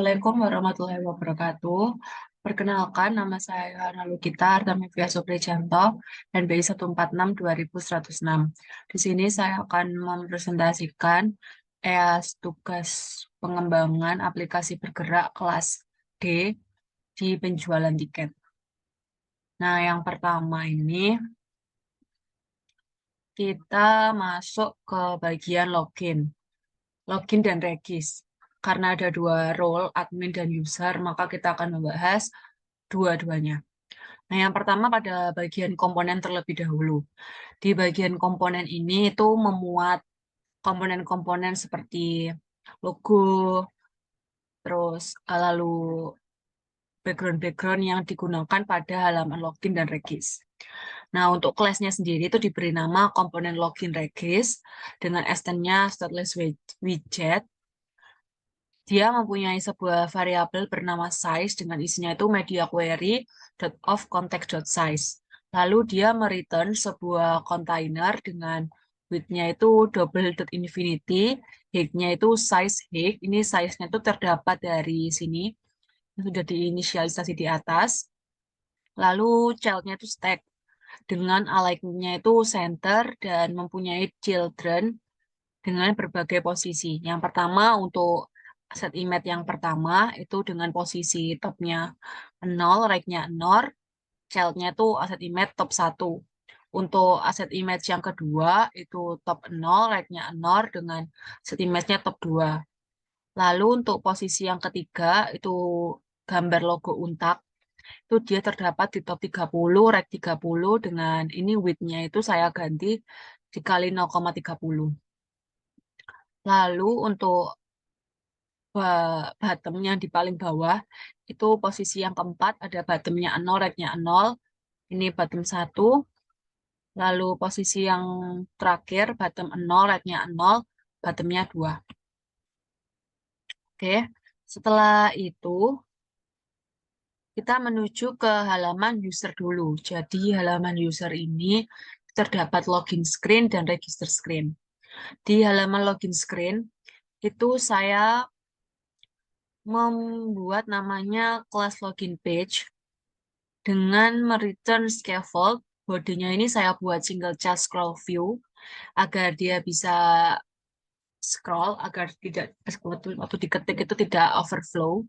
Assalamualaikum warahmatullahi wabarakatuh. Perkenalkan, nama saya Nalukita Artamevia Suprijanto dan BI 146-2106. Di sini saya akan mempresentasikan tugas pengembangan aplikasi bergerak kelas D di penjualan tiket. Nah, yang pertama ini kita masuk ke bagian login dan regis. Karena ada dua role, admin dan user, maka kita akan membahas dua-duanya. Nah, yang pertama pada bagian komponen terlebih dahulu. Di bagian komponen ini itu memuat komponen-komponen seperti logo, terus lalu background-background yang digunakan pada halaman login dan regis. Nah, untuk kelasnya sendiri itu diberi nama komponen login regis dengan extend-nya stateless widget. Dia mempunyai sebuah variabel bernama size dengan isinya itu media query of context.size. Lalu dia mereturn sebuah container dengan width-nya itu double.infinity, height-nya itu size height. Ini size-nya itu terdapat dari sini, sudah diinisialisasi di atas. Lalu child-nya itu stack dengan align-nya itu center dan mempunyai children dengan berbagai posisi. Yang pertama untuk set image yang pertama itu dengan posisi top-nya 0, right-nya 0, child-nya itu aset image top 1. Untuk aset image yang kedua itu top 0, right-nya 0 dengan aset image-nya top 2. Lalu untuk posisi yang ketiga itu gambar logo untak. Itu dia terdapat di top 30, right 30 dengan ini width-nya itu saya ganti dikali 0,30. Lalu untuk bottom yang di paling bawah itu posisi yang keempat ada bottomnya 0, right-nya 0. Ini bottom 1. Lalu posisi yang terakhir bottom 0, right-nya 0, bottomnya 2. Oke, setelah itu kita menuju ke halaman user dulu. Jadi halaman user ini terdapat login screen dan register screen. Di halaman login screen itu saya membuat namanya class login page dengan mereturn scaffold. Bodinya ini saya buat single chat scroll view agar dia bisa scroll, agar tidak waktu diketik itu tidak overflow.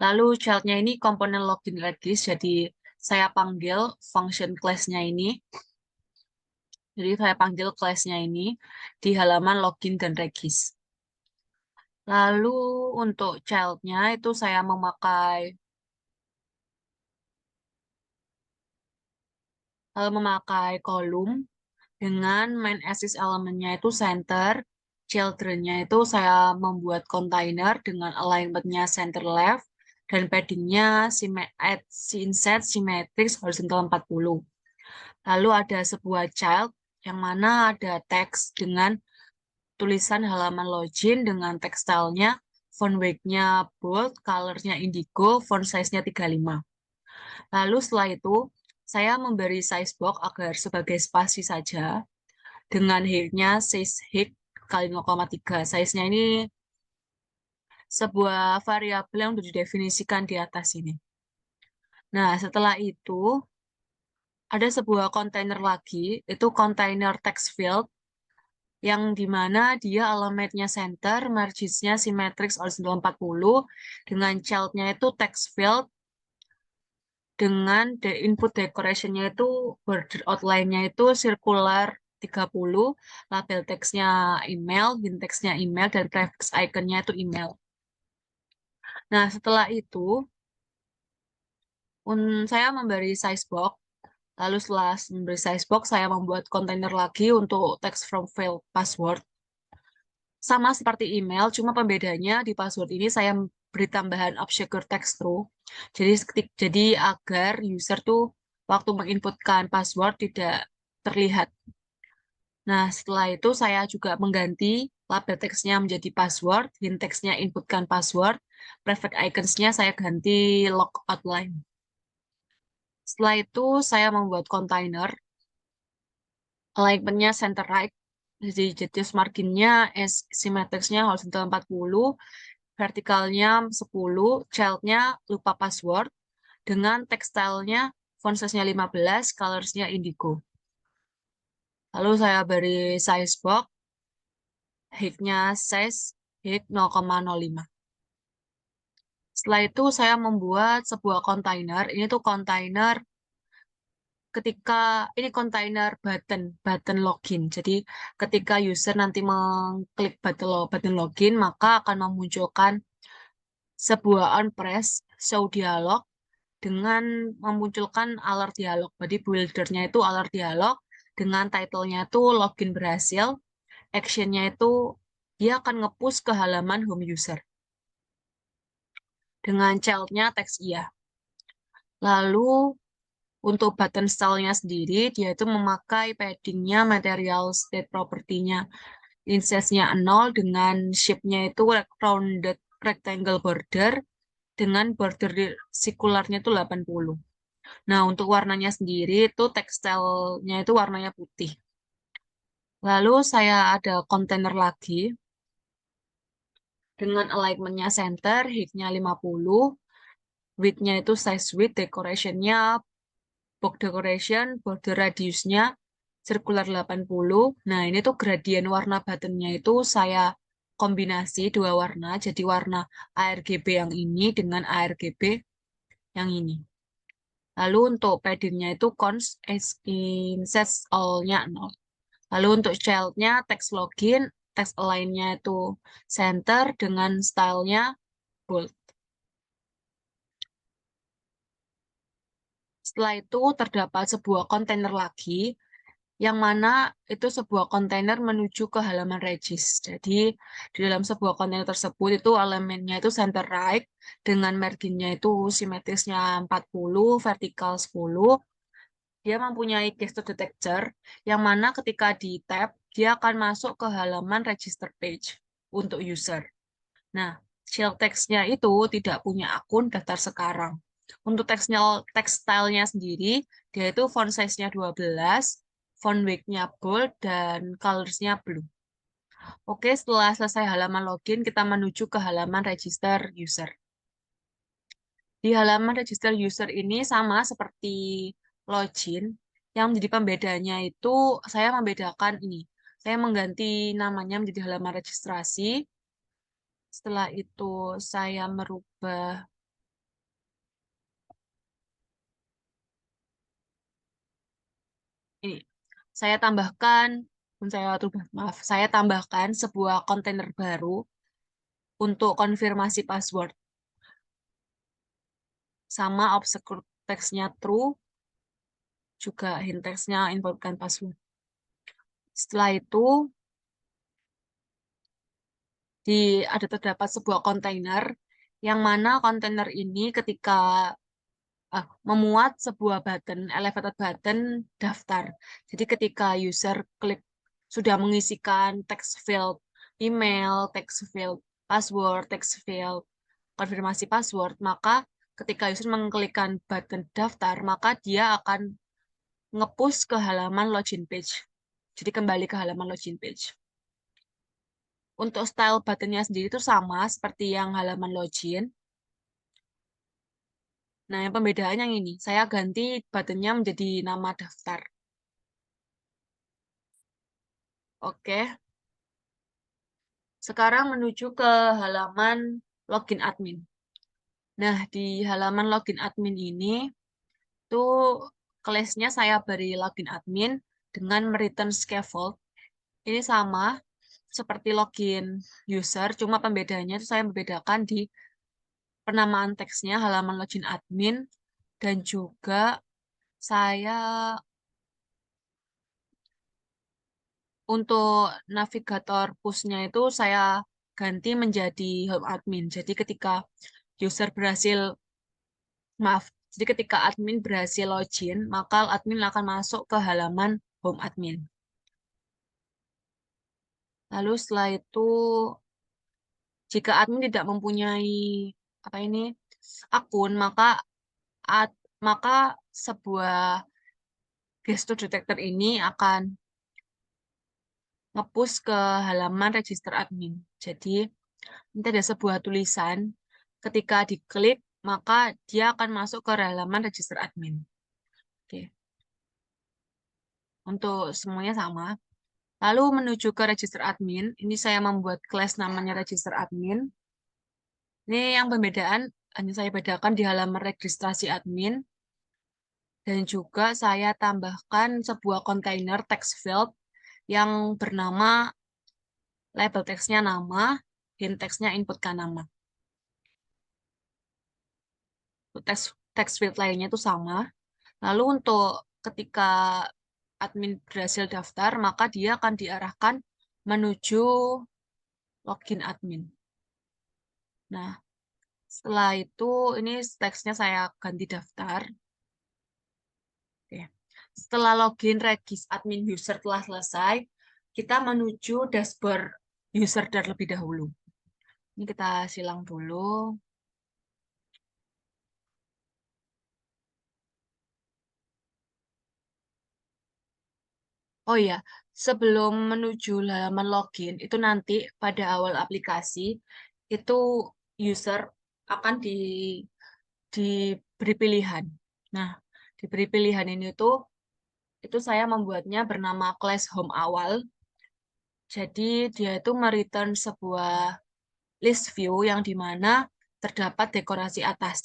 Lalu childnya ini komponen login regis, jadi saya panggil function class-nya ini. Jadi saya panggil class-nya ini di halaman login dan regis. Lalu untuk child-nya itu saya memakai kolom dengan main assist elemennya itu center, children-nya itu saya membuat container dengan alignment-nya center left, dan padding-nya inset symmetric horizontal 40. Lalu ada sebuah child yang mana ada teks dengan tulisan halaman login dengan tekstilnya, font weight-nya bold, color-nya indigo, font size-nya 35. Lalu setelah itu, saya memberi size box agar sebagai spasi saja dengan height-nya size height kali 0,3. Size-nya ini sebuah variabel yang sudah didefinisikan di atas ini. Nah, setelah itu, ada sebuah kontainer lagi, itu kontainer text field, yang dimana dia elemennya center, margins-nya symmetric horizontal 40, dengan child-nya itu text field, dengan input decoration-nya itu border outline-nya itu circular 30, label text-nya email, hint text-nya email, dan prefix icon-nya itu email. Nah, setelah itu, saya memberi size box. Lalu setelah memberi size box, saya membuat kontainer lagi untuk text from file password. Sama seperti email, cuma pembedanya di password ini saya beri tambahan obscure text through. Jadi agar user tuh waktu menginputkan password tidak terlihat. Nah, setelah itu saya juga mengganti label teksnya menjadi password, hint teksnya inputkan password, private icons-nya saya ganti log outline. Setelah itu saya membuat container, alignment-nya center right, jadi margin-nya symmetrics-nya horizontal 40, vertikalnya 10, child-nya lupa password, dengan tekstilnya font size-nya 15, colors-nya indigo. Lalu saya beri size box, height-nya size height 0,05. Setelah itu saya membuat sebuah kontainer. Ini tuh kontainer ketika ini kontainer button login. Jadi ketika user nanti mengklik button login, maka akan memunculkan sebuah on press show dialog dengan memunculkan alert dialog. Jadi buildernya itu alert dialog dengan title-nya itu login berhasil. Action-nya itu dia akan nge-push ke halaman home user. Dengan child-nya teks iya. Lalu untuk button style-nya sendiri, dia itu memakai padding-nya, material state property-nya, insize-nya 0 dengan shape-nya itu rounded rectangle border dengan border sikularnya itu 80. Nah, untuk warnanya sendiri itu tekstilnya itu warnanya putih. Lalu saya ada kontainer lagi dengan alignment-nya center, height-nya 50, width-nya itu size width, decoration-nya box decoration, border radiusnya circular 80. Nah, ini tuh gradien warna buttonnya itu saya kombinasi dua warna, jadi warna ARGB yang ini dengan ARGB yang ini. Lalu untuk paddingnya itu cons inset all-nya 0. Lalu untuk child-nya text login, text align-nya itu center dengan style-nya bold. Setelah itu terdapat sebuah kontainer lagi, yang mana itu sebuah kontainer menuju ke halaman regis. Jadi di dalam sebuah kontainer tersebut itu elemennya itu center right dengan marginnya itu simetrisnya 40, vertikal 10. Dia mempunyai gesture detector yang mana ketika di tap dia akan masuk ke halaman register page untuk user. Nah, shell text-nya itu tidak punya akun daftar sekarang. Untuk text style-nya sendiri, dia itu font size-nya 12, font weight-nya bold, dan colors-nya blue. Oke, setelah selesai halaman login, kita menuju ke halaman register user. Di halaman register user ini sama seperti login, yang menjadi pembedanya itu saya membedakan ini. Saya mengganti namanya menjadi halaman registrasi. Setelah itu saya merubah ini. Saya tambahkan, saya tambahkan sebuah kontainer baru untuk konfirmasi password. Sama obscure text-nya true, juga hint text-nya inputkan password. Setelah itu, ada terdapat sebuah kontainer, yang mana kontainer ini ketika memuat sebuah button, elevated button daftar. Jadi ketika user klik sudah mengisikan text field email, text field password, text field konfirmasi password, maka ketika user mengklikkan button daftar, maka dia akan nge-push ke halaman login page. Jadi kembali ke halaman login page. Untuk style buttonnya sendiri itu sama seperti yang halaman login. Nah, yang pembedaannya yang ini, saya ganti buttonnya menjadi nama daftar. Oke, sekarang menuju ke halaman login admin. Nah, di halaman login admin ini, tuh kelasnya saya beri login admin dengan return scaffold. Ini sama seperti login user, cuma pembedanya itu saya membedakan di penamaan teksnya halaman login admin, dan juga saya untuk navigator push-nya itu saya ganti menjadi home admin. Jadi ketika user berhasil, maaf, jadi ketika admin berhasil login, maka admin akan masuk ke halaman home admin. Lalu setelah itu, jika admin tidak mempunyai apa ini akun, maka sebuah gesture detector ini akan nge-push ke halaman register admin. Jadi Nanti ada sebuah tulisan, ketika diklik, maka dia akan masuk ke halaman register admin. Oke. Untuk semuanya sama. Lalu menuju ke register admin, ini saya membuat kelas namanya register admin. Ini yang pembedaan, hanya saya bedakan di halaman registrasi admin, dan juga saya tambahkan sebuah kontainer text field yang bernama label teksnya nama, hint teksnya inputkan nama. Teks text field lainnya itu sama. Lalu untuk ketika admin berhasil daftar, maka dia akan diarahkan menuju login admin. Nah, setelah itu ini teksnya saya ganti daftar. Oke. Setelah login regis admin user telah selesai, kita menuju dashboard user terlebih dahulu. Ini kita silang dulu. Oh iya, sebelum menuju halaman login, itu nanti pada awal aplikasi, itu user akan diberi pilihan. Nah, diberi pilihan ini tuh, itu saya membuatnya bernama class home awal. Jadi dia itu mereturn sebuah list view yang dimana terdapat dekorasi atas.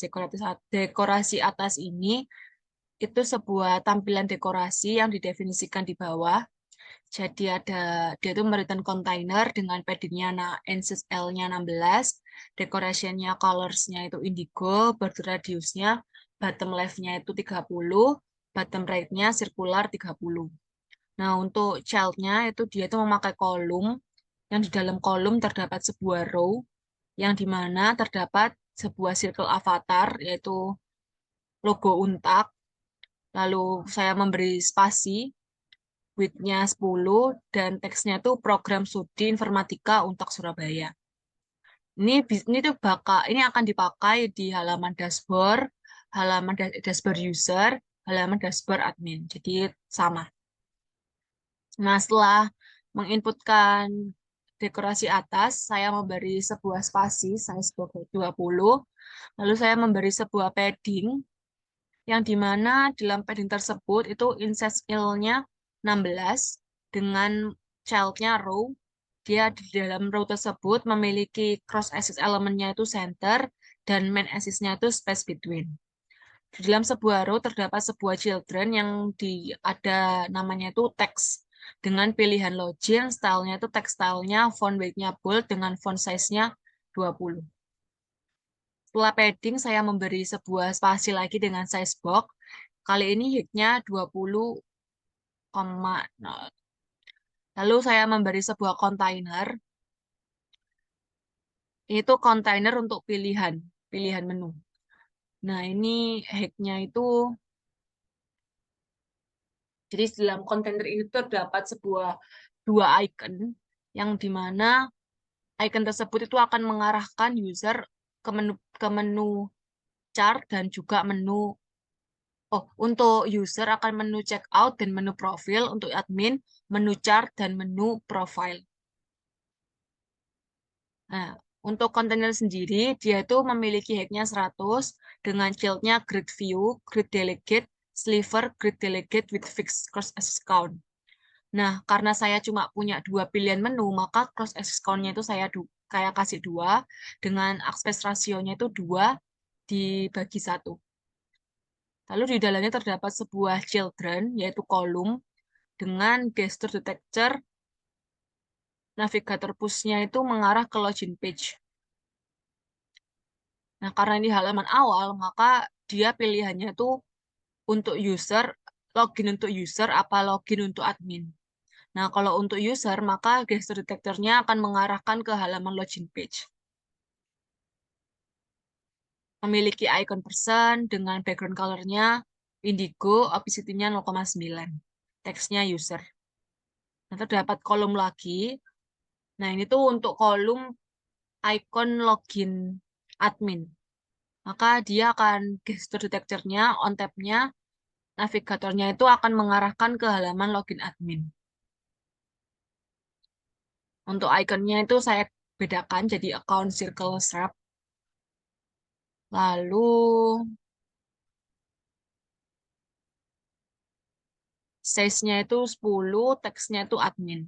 Dekorasi atas ini itu sebuah tampilan dekorasi yang didefinisikan di bawah. Jadi dia itu mereturn container dengan paddingnya L-nya 16, decoration-nya, colors-nya itu indigo, border radius-nya, bottom left-nya itu 30, bottom right-nya circular 30. Nah, untuk child-nya itu dia itu memakai kolom, yang di dalam kolom terdapat sebuah row, yang di mana terdapat sebuah circle avatar, yaitu logo untak. Lalu saya memberi spasi, width-nya 10, dan teksnya itu program studi informatika untuk Surabaya. Ini tuh ini akan dipakai di halaman dashboard, halaman dashboard user, halaman dashboard admin. Jadi sama. Nah, setelah menginputkan dekorasi atas, saya memberi sebuah spasi size 20, lalu saya memberi sebuah padding yang dimana dalam padding tersebut itu inset il-nya 16 dengan child-nya row. Dia di dalam row tersebut memiliki cross axis elemennya itu center dan main axis-nya itu space between. Di dalam sebuah row terdapat sebuah children yang ada namanya itu text dengan pilihan login, stylenya itu text stylenya, font weight-nya bold dengan font size-nya 20. Setelah padding, saya memberi sebuah spasi lagi dengan size box. Kali ini height-nya 20,0. Lalu saya memberi sebuah kontainer. Itu kontainer untuk pilihan menu. Nah, ini height-nya itu, jadi dalam kontainer ini terdapat dua icon, yang dimana icon tersebut itu akan mengarahkan user ke menu chart dan juga menu. Oh, untuk user akan menu checkout dan menu profil, untuk admin menu chart dan menu profile. Nah, untuk kontainer sendiri, dia itu memiliki height-nya 100 dengan child-nya grid view, grid delegate, sliver, grid delegate with fixed cross axis count. Nah, karena saya cuma punya dua pilihan menu, maka cross axis count-nya itu saya kasih 2, dengan aspect ratio-nya itu 2 dibagi 1. Lalu di dalamnya terdapat sebuah children, yaitu kolom, dengan gesture detector, navigator push-nya itu mengarah ke login page. Nah, karena ini halaman awal, maka dia pilihannya itu untuk user, login untuk user, apa login untuk admin. Nah, kalau untuk user, maka gesture detector-nya akan mengarahkan ke halaman login page. Memiliki icon person dengan background color-nya indigo, opacity-nya 0,9. Teksnya user. Nah, terdapat kolom lagi. Nah, ini tuh untuk kolom icon login admin. Maka dia akan gesture detector-nya, on tab-nya, navigatornya itu akan mengarahkan ke halaman login admin. Untuk ikonnya itu saya bedakan jadi account circle sharp. Lalu size-nya itu 10, teksnya itu admin.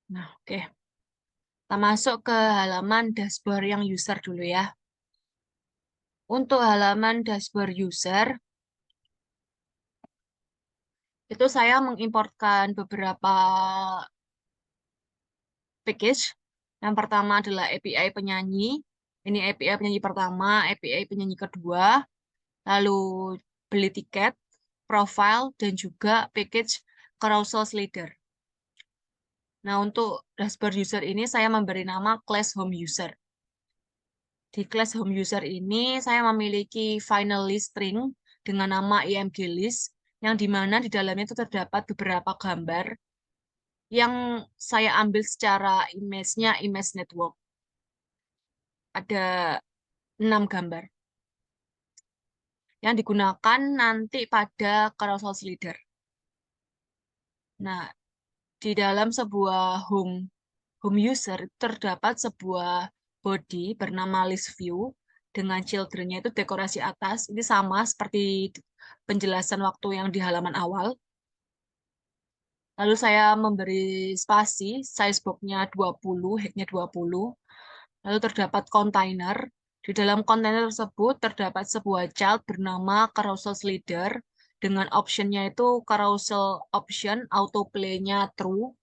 Nah, oke. Kita masuk ke halaman dashboard yang user dulu ya. Untuk halaman dashboard user, itu saya mengimportkan beberapa package. Yang pertama adalah API penyanyi. Ini API penyanyi pertama, API penyanyi kedua, lalu beli tiket, profile, dan juga package carousel slider. Nah, untuk dashboard user ini saya memberi nama class home user. Di class home user ini saya memiliki finally string dengan nama img list, yang dimana di dalamnya itu terdapat beberapa gambar yang saya ambil secara image-nya image network. Ada 6 gambar yang digunakan nanti pada carousel slider. Nah, di dalam sebuah home user terdapat sebuah body bernama list view dengan children-nya itu dekorasi atas. Ini sama seperti penjelasan waktu yang di halaman awal. Lalu saya memberi spasi, size box-nya 20, height-nya 20. Lalu terdapat kontainer. Di dalam kontainer tersebut terdapat sebuah child bernama carousel slider dengan option-nya itu carousel option, autoplay-nya true.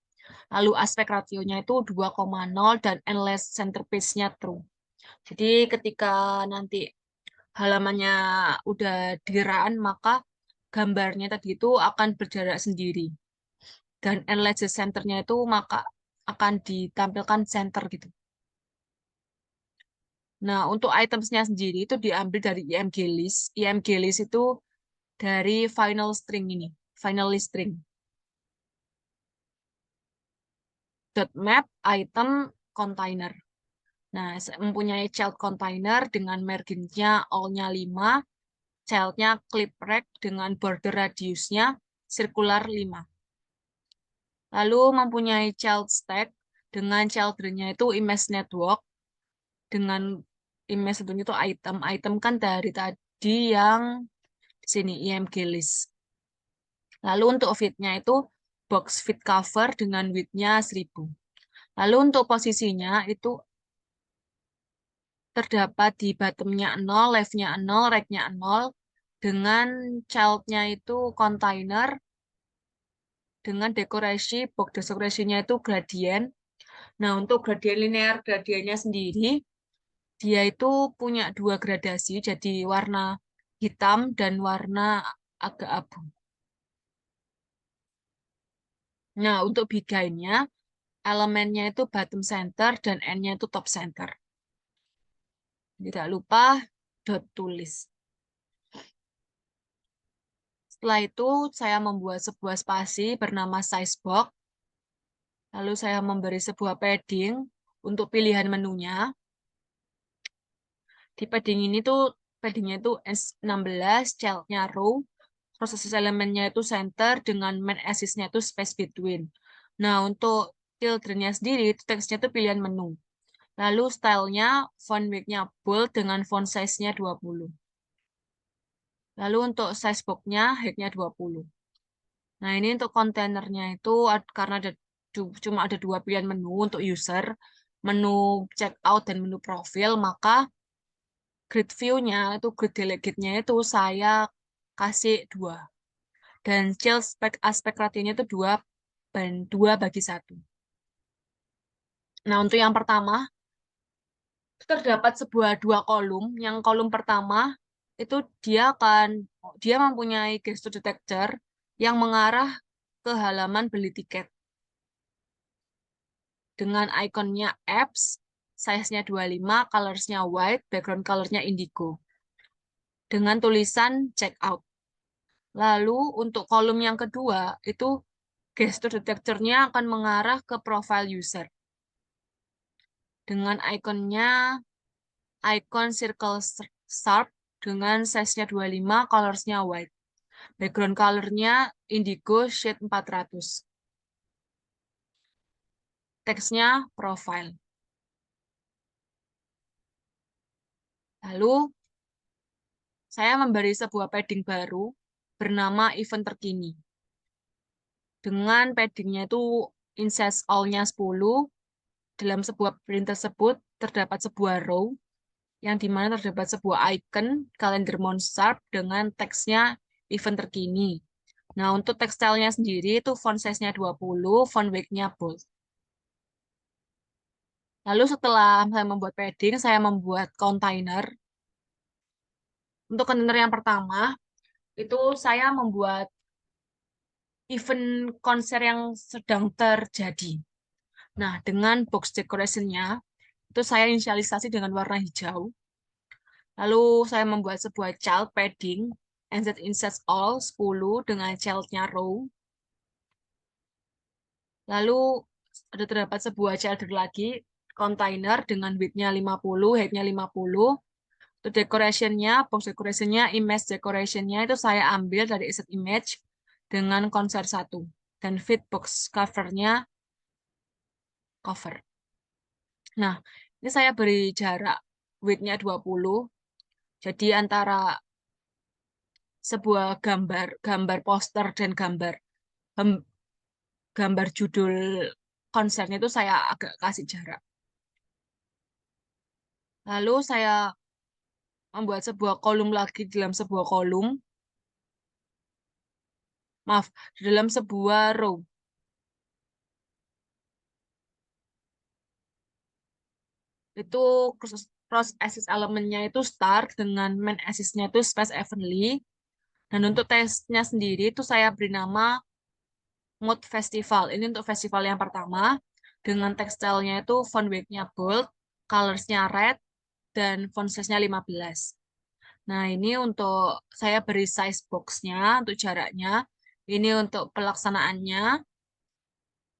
Lalu aspek rasionya itu 2,0 dan endless center page-nya true. Jadi ketika nanti halamannya udah di-run, maka gambarnya tadi itu akan berjarak sendiri. Dan endless center-nya itu maka akan ditampilkan center gitu. Nah, untuk items-nya sendiri itu diambil dari img list. img list itu dari final string ini, final list string. Dot map item container. Nah, mempunyai child container dengan margin-nya all-nya 5, child-nya clip rect dengan border radius-nya circular 5. Lalu mempunyai child stack dengan children-nya itu image network dengan image tentunya itu item. Item kan dari tadi yang di sini img list. Lalu untuk fit-nya itu box fit cover dengan width-nya 1000. Lalu untuk posisinya itu terdapat di bottom-nya 0, left-nya 0, right-nya 0, dengan child-nya itu container, dengan dekorasi, box dekorasinya itu gradient. Nah, untuk gradient linear, gradiennya sendiri, dia itu punya 2 gradasi, jadi warna hitam dan warna agak abu. Nah, untuk beginnya, elemennya itu bottom center dan end-nya itu top center. Tidak lupa dot tulis. Setelah itu, saya membuat sebuah spasi bernama size box. Lalu saya memberi sebuah padding untuk pilihan menunya. Di padding ini tuh, paddingnya itu S16, child-nya row, proses elemennya itu center, dengan main axis-nya itu space between. Nah, untuk children-nya sendiri, itu teksnya itu pilihan menu. Lalu style-nya, font weight-nya bold dengan font size-nya 20. Lalu untuk size box-nya, height-nya 20. Nah, ini untuk kontainernya itu karena cuma ada 2 pilihan menu untuk user, menu checkout dan menu profil, maka grid view-nya itu grid delegate-nya itu saya kasih 2. Dan child aspek ratio-nya itu 2 bagi 1. Nah, untuk yang pertama, terdapat sebuah 2 kolom. Yang kolom pertama itu dia mempunyai gesture detector yang mengarah ke halaman beli tiket dengan ikonnya apps, size-nya 25, colors-nya white, background color-nya indigo dengan tulisan checkout. Lalu untuk kolom yang kedua itu gesture detector-nya akan mengarah ke profile user dengan ikonnya icon circle sharp dengan size-nya 25, colors-nya white. Background color-nya indigo shade 400. Teksnya profile. Lalu, saya memberi sebuah padding baru bernama event terkini. Dengan paddingnya itu inset all-nya 10, dalam sebuah print tersebut terdapat sebuah row yang dimana terdapat sebuah icon kalender Mondsharp dengan teksnya event terkini. Nah, untuk tekstilnya sendiri itu font size-nya 20, font weight-nya bold. Lalu setelah saya membuat padding, saya membuat container. Untuk container yang pertama, itu saya membuat event konser yang sedang terjadi. Nah, dengan box decoration-nya, itu saya inisialisasi dengan warna hijau. Lalu saya membuat sebuah child padding, NZ Insets All 10 dengan child-nya row. Lalu ada terdapat sebuah child lagi, container dengan width-nya 50, height-nya 50. Untuk decoration-nya, box decoration-nya, image decoration-nya itu saya ambil dari asset image dengan konser 1. Dan fit box cover-nya cover. Nah, ini saya beri jarak width-nya 20. Jadi antara sebuah gambar poster dan gambar judul konsernya itu saya agak kasih jarak. Lalu saya membuat sebuah kolom lagi dalam sebuah kolom. Maaf, di dalam sebuah row. Itu cross axis elemennya itu start dengan main axisnya itu space evenly. Dan untuk tesnya sendiri itu saya beri nama Mood Festival. Ini untuk festival yang pertama. Dengan tekstilnya itu font weight-nya bold, colors-nya red, dan font size-nya 15. Nah, ini untuk saya beri size box-nya, untuk jaraknya. Ini untuk pelaksanaannya.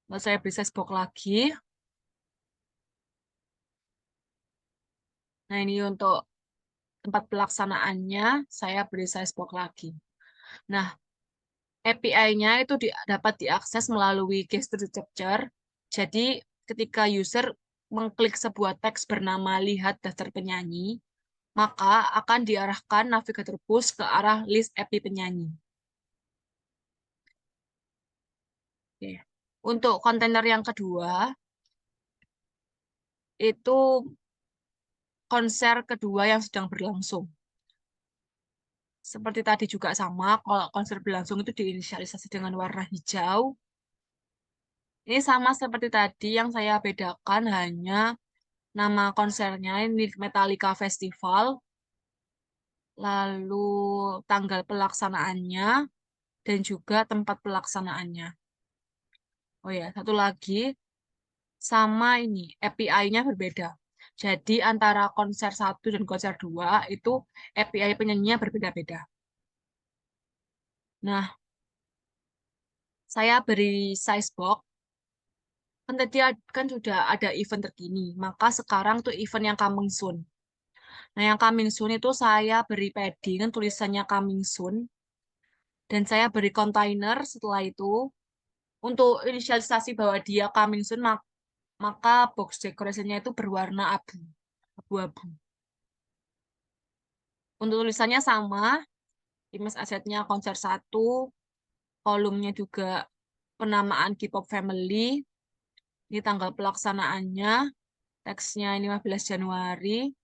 Lalu saya beri size box lagi. Nah, ini untuk tempat pelaksanaannya, saya beri size box lagi. Nah, API-nya itu dapat diakses melalui gesture capture. Jadi, ketika user mengklik sebuah teks bernama lihat daftar penyanyi, maka akan diarahkan navigator push ke arah list API penyanyi. Oke. Untuk kontainer yang kedua, itu konser kedua yang sedang berlangsung. Seperti tadi juga sama, kalau konser berlangsung itu diinisialisasi dengan warna hijau. Ini sama seperti tadi, yang saya bedakan hanya nama konsernya ini Metallica Festival, lalu tanggal pelaksanaannya, dan juga tempat pelaksanaannya. Oh ya, satu lagi, sama ini, API-nya berbeda. Jadi antara konser 1 dan konser 2 itu API penyanyinya berbeda-beda. Nah, saya beri size box. Kan tadi kan sudah ada event terkini, maka sekarang tuh event yang coming soon. Nah, yang coming soon itu saya beri padding, tulisannya coming soon. Dan saya beri container setelah itu. Untuk inisialisasi bahwa dia coming soon, maka box decoration-nya itu berwarna abu-abu. Untuk tulisannya sama, image assetnya konser 1, kolomnya juga penamaan K-pop Family, ini tanggal pelaksanaannya, teksnya ini 15 Januari,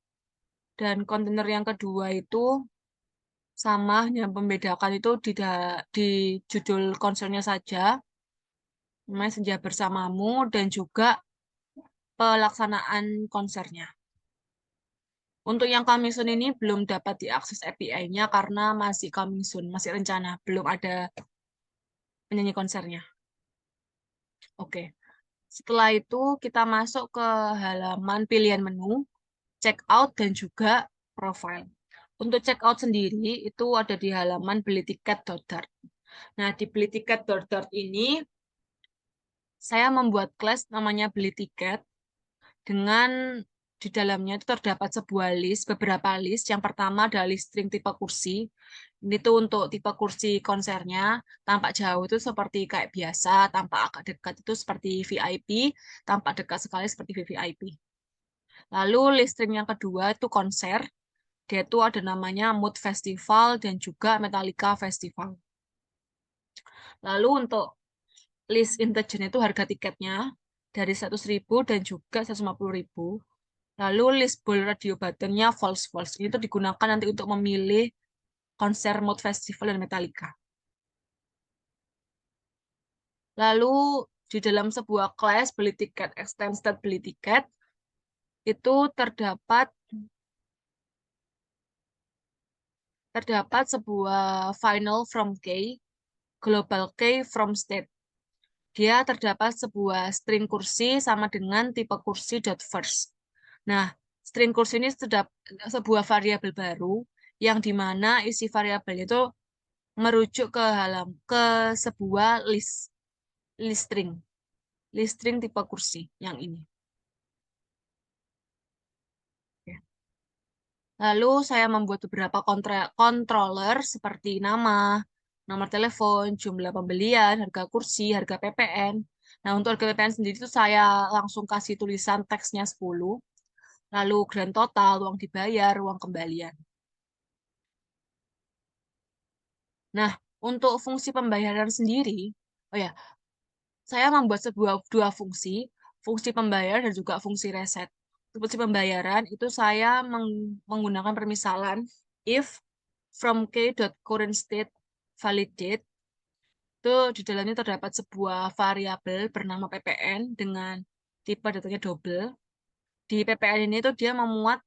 dan kontainer yang kedua itu sama, yang membedakan itu di judul konsernya saja, namanya Senja Bersamamu, dan juga pelaksanaan konsernya. Untuk yang coming soon ini belum dapat diakses API-nya karena masih coming soon, masih rencana, belum ada penyanyi konsernya. Oke. Setelah itu kita masuk ke halaman pilihan menu, check out dan juga profile. Untuk check out sendiri itu ada di halaman beli tiket.dart. Nah, di beli tiket.dart ini saya membuat class namanya beli tiket dengan di dalamnya itu terdapat sebuah list, beberapa list. Yang pertama adalah list string tipe kursi. Ini tuh untuk tipe kursi konsernya. Tampak jauh itu seperti kayak biasa, tampak agak dekat itu seperti VIP, tampak dekat sekali seperti VVIP. Lalu list string yang kedua itu konser. Dia itu ada namanya Mood Festival dan juga Metallica Festival. Lalu untuk list integer itu harga tiketnya dari 100.000 dan juga 150.000. Lalu list bool radio buttonnya false. Ini tuh digunakan nanti untuk memilih konser Mood Festival dan Metallica. Lalu di dalam sebuah kelas beli tiket, extended beli tiket, itu terdapat sebuah final from K, global K from state. Dia terdapat sebuah string kursi sama dengan tipe kursi dot first. Nah, string kursi ini sebuah variabel baru yang dimana isi variabel itu merujuk ke sebuah list string tipe kursi yang ini. Lalu saya membuat beberapa controller seperti nama, nomor telepon, jumlah pembelian, harga kursi, harga PPN. Nah, untuk harga PPN sendiri itu saya langsung kasih tulisan teksnya 10, lalu grand total, uang dibayar, uang kembalian. Nah, untuk fungsi pembayaran sendiri, oh ya, saya membuat dua fungsi pembayar dan juga fungsi reset. Fungsi pembayaran itu saya menggunakan permisalan if from k.current state validate, itu di dalamnya terdapat sebuah variabel bernama PPN dengan tipe datanya double. Di PPN ini tuh dia memuat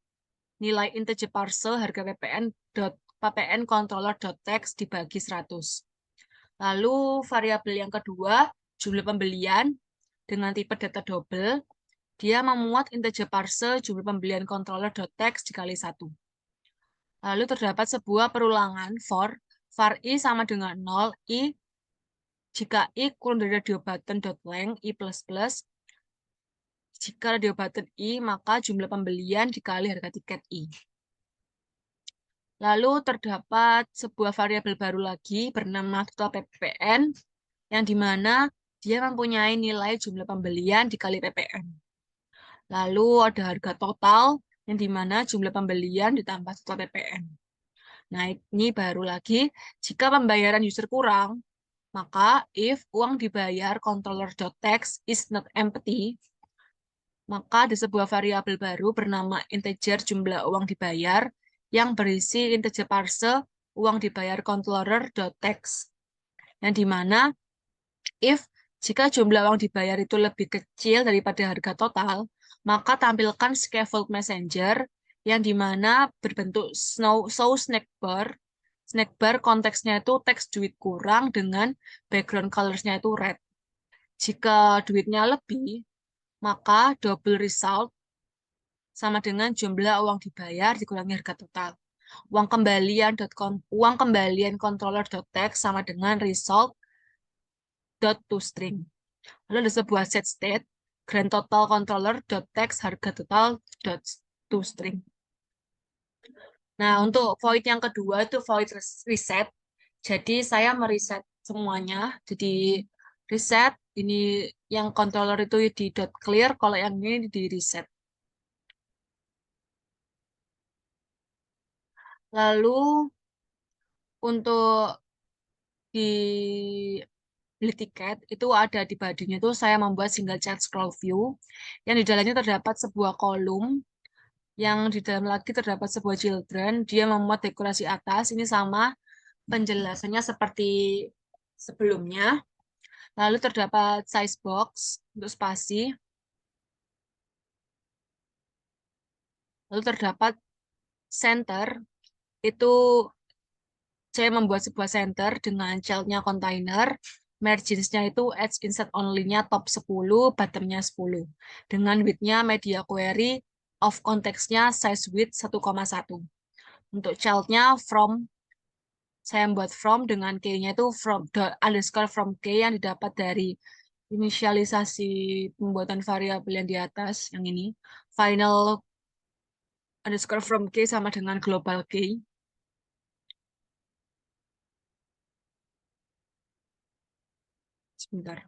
nilai integer parcel harga PPN controller.text dibagi 100. Lalu variabel yang kedua, jumlah pembelian dengan tipe data double, dia memuat integer parse jumlah pembelian controller.text dikali 1. Lalu terdapat sebuah perulangan var i sama dengan 0, i jika i kurang dari radio button.length i plus. Jika radio button i, maka jumlah pembelian dikali harga tiket i. Lalu terdapat sebuah variabel baru lagi bernama total PPN, yang dimana dia mempunyai nilai jumlah pembelian dikali PPN. Lalu ada harga total, yang dimana jumlah pembelian ditambah total PPN. Nah, ini baru lagi, jika pembayaran user kurang, maka if uang dibayar controller.text is not empty, maka ada sebuah variabel baru bernama integer jumlah uang dibayar yang berisi integer parse uang dibayar controller.text. Yang dimana if jika jumlah uang dibayar itu lebih kecil daripada harga total, maka tampilkan scaffold messenger yang dimana berbentuk snack bar. Snack bar konteksnya itu teks duit kurang dengan background colors-nya itu red. Jika duitnya lebih, maka double result sama dengan jumlah uang dibayar dikurangi harga total. Uang kembalian controller.text sama dengan result .toString. Lalu ada sebuah set state grand total controller.text harga total .toString. Nah, untuk void yang kedua itu void reset. Jadi saya mereset semuanya. Jadi reset ini yang controller itu di .clear, kalau yang ini di reset. Lalu untuk di beli tiket itu ada di bodinya itu saya membuat single chat scroll view yang di dalamnya terdapat sebuah kolom yang di dalam lagi terdapat sebuah children. Dia memuat dekorasi atas ini sama penjelasannya seperti sebelumnya. Lalu terdapat size box untuk spasi. Lalu terdapat center, itu saya membuat sebuah center dengan child-nya container. Margins-nya itu edge insert only-nya top 10, bottom-nya 10. Dengan width-nya media query, of context-nya size width 1,1. Untuk child-nya from, saya membuat from dengan key-nya itu underscore from key yang didapat dari inisialisasi pembuatan variabel yang di atas, yang ini. Final underscore from key sama dengan global key. Sebentar.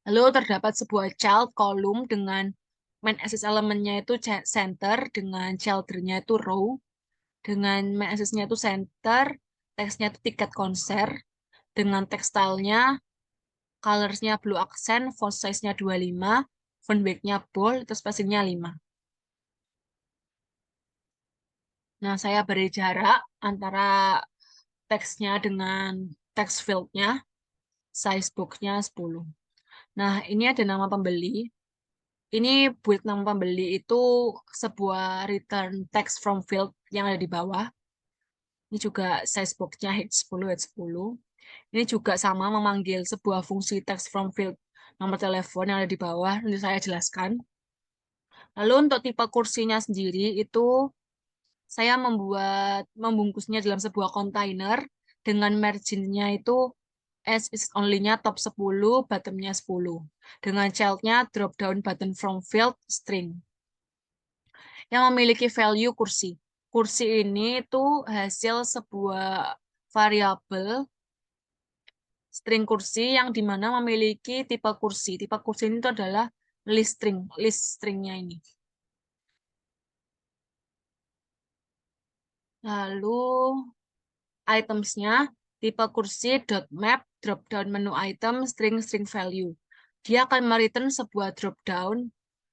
Lalu terdapat sebuah child column dengan main access elemennya itu center, dengan children-nya itu row, dengan main access-nya itu center, teksnya itu tiket konser, dengan tekstilnya, colors-nya blue accent, font size-nya 25, font weight-nya bold, terus spacing-nya 5. Nah, saya beri jarak antara teksnya dengan text field-nya, size box-nya 10. Nah, ini ada nama pembeli. Ini build nama pembeli itu sebuah return text from field yang ada di bawah. Ini juga size box-nya H10, H10. Ini juga sama memanggil sebuah fungsi text from field nomor telepon yang ada di bawah. Nanti saya jelaskan. Lalu untuk tipe kursinya sendiri itu saya membungkusnya dalam sebuah kontainer dengan margin-nya itu as is only-nya top 10, bottom-nya 10. Dengan child-nya drop down button from field string yang memiliki value kursi. Kursi ini itu hasil sebuah variabel string kursi yang dimana memiliki tipe kursi. Tipe kursi ini itu adalah list stringnya ini. Lalu itemsnya tipe kursi dot map drop down menu item string string value. Dia akan mereturn sebuah drop down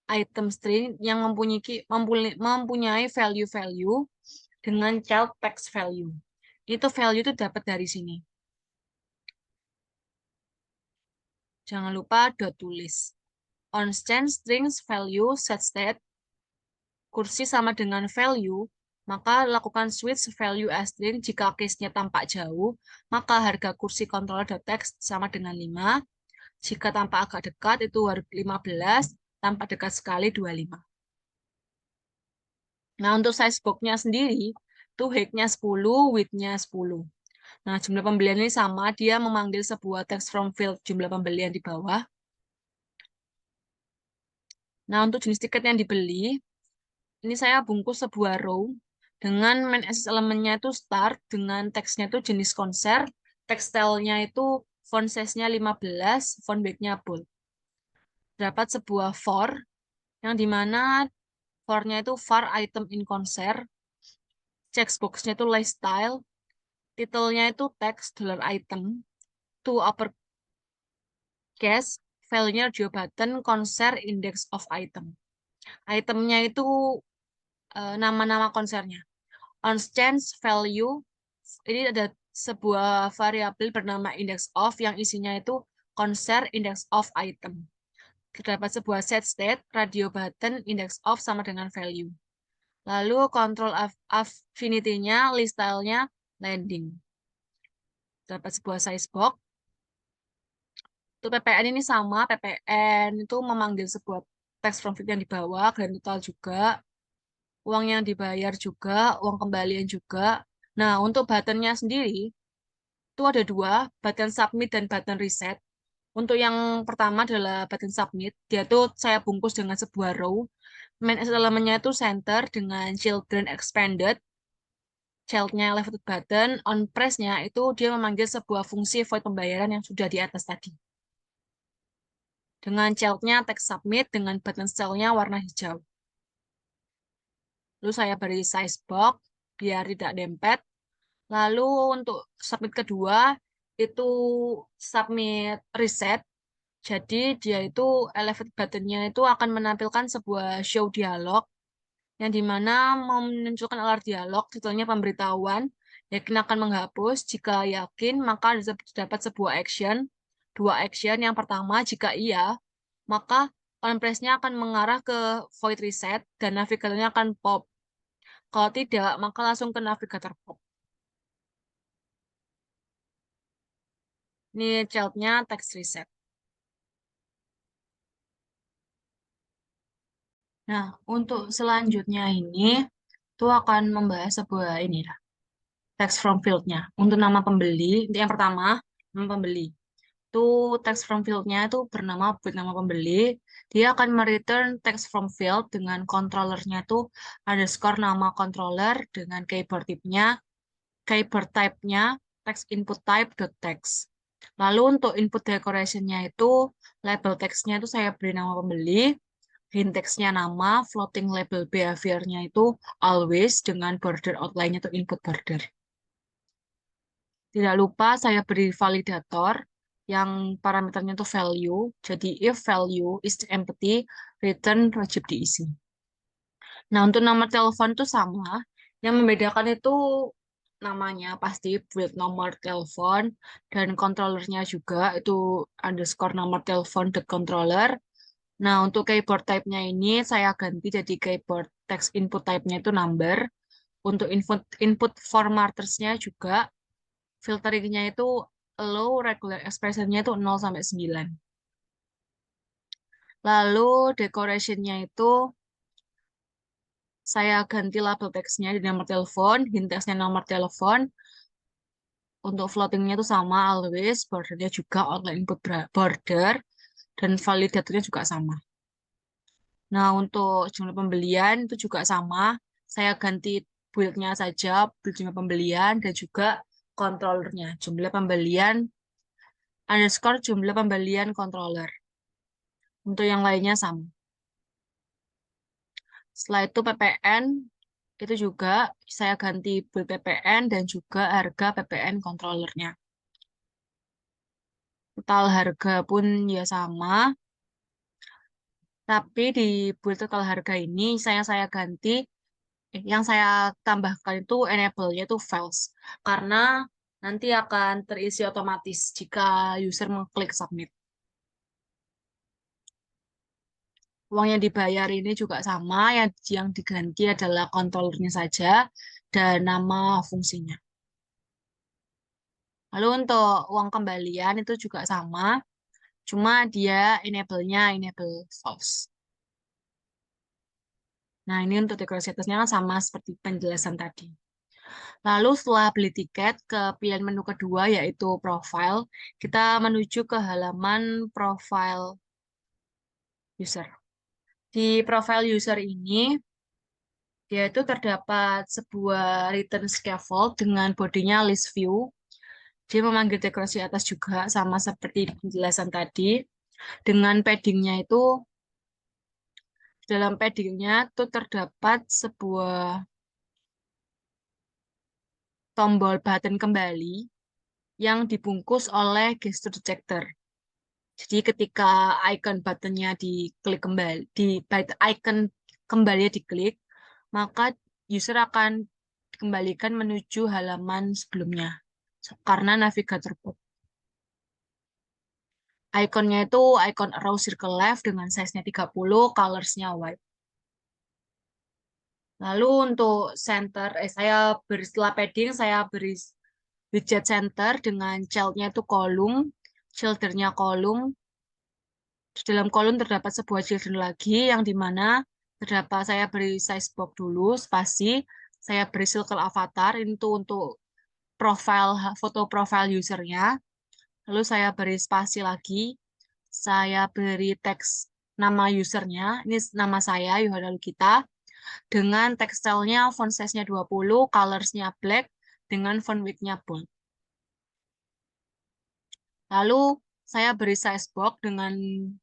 item string yang mempunyai value-value dengan child text value. Itu value itu dapat dari sini. Jangan lupa dot tulis. On change strings value set state kursi sama dengan value, maka lakukan switch value as string jika case-nya tampak jauh, maka harga kursi controller.text sama dengan 5. Jika tampak agak dekat itu 15, tampak dekat sekali 25. Nah, untuk size box-nya sendiri, itu height-nya 10, width-nya 10. Nah, jumlah pembelian ini sama, dia memanggil sebuah text from field jumlah pembelian di bawah. Nah, untuk jenis tiket yang dibeli, ini saya bungkus sebuah row dengan main access elemennya itu start, dengan teksnya itu jenis konser, tekstilnya itu font size-nya 15, font weight-nya bold. Dapat sebuah for, yang dimana for-nya itu var item in concert, checkbox-nya itu lifestyle, titelnya itu text $item, to uppercase, value-nya radio button, konser, index of item. Itemnya itu nama-nama konsernya. On change value, ini ada sebuah variabel bernama index of yang isinya itu konser index of item. Terdapat sebuah set state, radio button, index of sama dengan value. Lalu control affinity-nya, list style-nya, landing. Terdapat sebuah size box. Untuk PPN ini sama, PPN itu memanggil sebuah text from field yang di bawah, grand total juga, uang yang dibayar juga, uang kembalian juga. Nah, untuk buttonnya sendiri, itu ada dua, button submit dan button reset. Untuk yang pertama adalah button submit, dia tuh saya bungkus dengan sebuah row. Main elemennya itu center dengan children expanded, child-nya left button, on press-nya itu dia memanggil sebuah fungsi void pembayaran yang sudah di atas tadi. Dengan child-nya text submit, dengan button style-nya warna hijau. Lalu saya beri size box biar tidak dempet. Lalu untuk submit kedua itu submit reset. Jadi dia itu elevate button-nya itu akan menampilkan sebuah show dialog yang dimana memunculkan alert dialog, titelnya pemberitahuan, yakin akan menghapus, jika yakin maka dapat sebuah action, dua action, yang pertama jika iya, maka on press-nya akan mengarah ke void reset dan navigatornya akan pop. Kalau tidak, maka langsung ke navigator pop. Ini child-nya text reset. Nah, untuk selanjutnya ini, itu akan membahas sebuah ini lah, text from field-nya. Untuk nama pembeli, yang pertama, nama pembeli. itu text from field-nya itu bernama build nama pembeli. Dia akan mereturn text from field dengan controllernya itu underscore nama controller dengan keyboard type-nya text input type dot text. Lalu untuk input decoration-nya itu label text-nya itu saya beri nama pembeli, hint text-nya nama, floating label behavior-nya itu always dengan border outline-nya itu input border. Tidak lupa saya beri validator yang parameternya itu value. Jadi if value is empty, return wajib diisi. Nah, untuk nomor telepon itu sama. Yang membedakan itu namanya pasti build nomor telepon dan controllernya juga itu underscore nomor telepon dot controller. Nah, untuk keyboard type-nya ini saya ganti jadi keyboard text input type-nya itu number. Untuk input formatters-nya juga filteringnya itu allow regular expression-nya itu 0 sampai 9. Lalu decoration-nya itu saya ganti label text-nya di nomor telepon, hint text-nya nomor telepon. Untuk floating-nya itu sama always, border-nya juga outline input border, dan validatornya juga sama. Nah, untuk jumlah pembelian itu juga sama. Saya ganti build-nya saja, build jumlah pembelian, dan juga controllernya. Jumlah pembelian underscore jumlah pembelian controller. Untuk yang lainnya sama. Setelah itu PPN, itu juga saya ganti build PPN dan juga harga PPN controllernya. Total harga pun ya sama. Tapi di build total harga ini saya ganti yang saya tambahkan itu enable-nya itu false karena nanti akan terisi otomatis jika user mengklik submit. Uang yang dibayar ini juga sama, yang diganti adalah controllernya saja dan nama fungsinya. Lalu untuk uang kembalian itu juga sama, cuma dia enable-nya enable false. Nah, ini untuk dekorasi atasnya kan sama seperti penjelasan tadi. Lalu setelah beli tiket ke pilihan menu kedua yaitu profile, kita menuju ke halaman profile user. Di profile user ini, dia itu terdapat sebuah return scaffold dengan bodinya list view. Dia memanggil dekorasi atas juga sama seperti di penjelasan tadi. Dengan paddingnya itu, dalam paddingnya itu terdapat sebuah tombol button kembali yang dibungkus oleh gesture detector. Jadi ketika icon buttonnya diklik kembali, icon kembali diklik, maka user akan dikembalikan menuju halaman sebelumnya karena navigator pop. Ikonnya itu icon arrow circle left dengan size-nya 30, colors-nya white. Lalu untuk center, saya beri setelah padding, saya beri widget center dengan child-nya itu kolom, childer-nya kolom. Di dalam kolom terdapat sebuah children lagi, yang dimana terdapat saya beri size box dulu, spasi, saya beri circle avatar, itu untuk foto profile usernya. Lalu saya beri spasi lagi, saya beri teks nama usernya, ini nama saya, Yohana Lukita, dengan tekstilnya font size-nya 20, colors-nya black, dengan font width-nya bold. Lalu saya beri size box dengan